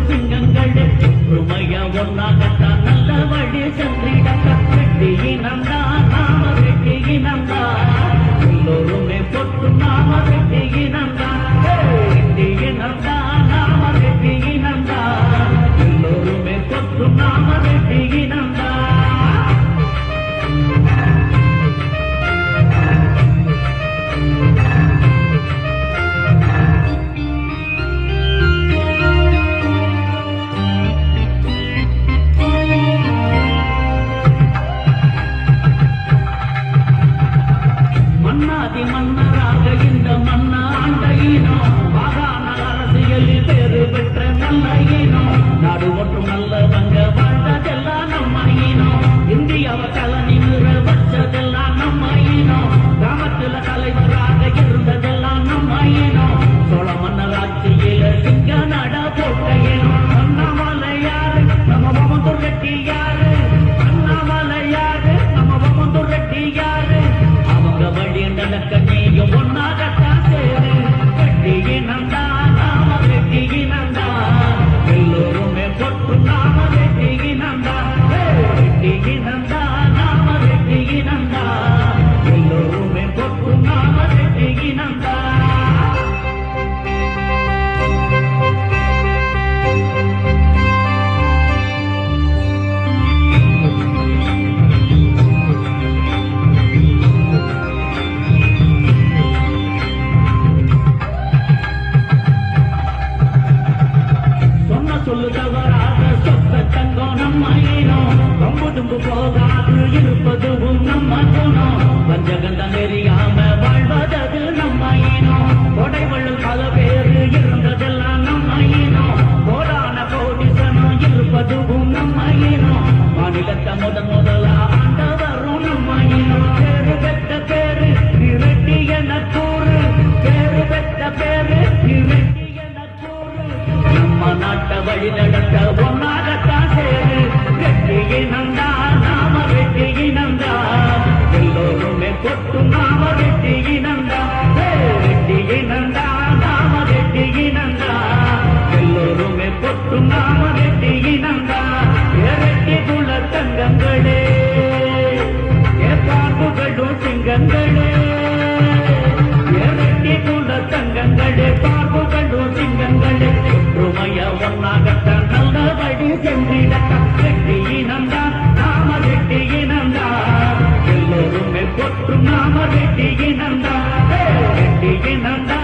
சிங்கங்கள் ஒற்றுமைய ஒன்னாகத்தான் நல்ல வழி சென்றிடக்க வெட்டியினந்தா நாம வெட்டியினந்தா எல்லோருமே பொட்டு நாம வெட்டியினந்தா வெட்டியினந்தா நாம வெட்டியினந்தா எல்லோருமே பொட்டு நாம வெட்டியினந்தா மன்னாதி மன்னராக இந்த மன்னா ஆண்டையினோ மாகாண அரசியலில் பேரு பெற்ற நல்ல ஈனோ நாடு ஒன்றும் நல்லவங்க வாழ்ந்ததெல்லாம் நம்ம ஈனோ இந்தியாவை கலனி நிற வச்சதெல்லாம் நம்ம ஈனோ கிராமத்துல தலைவராக இருந்ததெல்லாம் நம்ம ஈனோ சோழ மன்னர் ஆட்சியில சிங்க நட போட்ட ஏனோ அண்ணாமலை யாரு நம்ம மமந்தூர் ரெட்டி யாரு அண்ணாமலை யாரு நம்ம மமந்தூர் ரெட்டி யாரு அவங்க வழி நடக்க நீயும் ஒன்னாகத்தான் சேரு வெட்டியினந்தா நாம வெட்டியினந்தா எல்லோருமே பொட்டு நாம வெட்டியினந்தா வெட்டியினந்தா நாம வெட்டியினந்தா எல்லோருமே பொட்டு நாம வெட்டியினந்தா சொல்லுதவராக சொத்த தங்கம் நம்ம ஈனோ ரொம்ப தும்பு போகாது இருப்பதுவும் நம்ம குணம் பஞ்சகண்டம் தெரியாம வாழ்வதது நம்ம ஈனோ கொடைவள்ளல் பல பேரு இருந்ததெல்லாம் நம்ம ஈனோ கோடான கோடிசனம் இருப்பதுவும் நம்ம ஈனோ மாநிலத்தை முதலா ஆண்டவரும் நம்ம ஈனோ பேரு பெற்ற பேரு இரட்டி என கூறு பேரு பெற்ற பேரு இரட்டி நம்ம நாட்டை வழி நடத்த ஒன்னாகத்தான் சேரு வெட்டியினந்தா நாம வெட்டியினந்தா எல்லோருமே பொட்டு நாம வெட்டியினந்தா வெட்டியினந்தா நாம வெட்டியினந்தா எல்லோருமே பொட்டு நாம வெட்டியினந்தா வெட்டி குல தங்கங்களே பார்ப்புகளும் சிங்கங்களே வெட்டி குல தங்கங்களே பார்ப்புகளும் சிங்கங்களே ஒற்றுமைய ஒன்னாகத்தான் நல்ல வழி சென்றிடக்க வெட்டியினந்தா நாம வெட்டியினந்தா எல்லோருமே பொட்டு நாம வெட்டியினந்தா வெட்டியினந்தா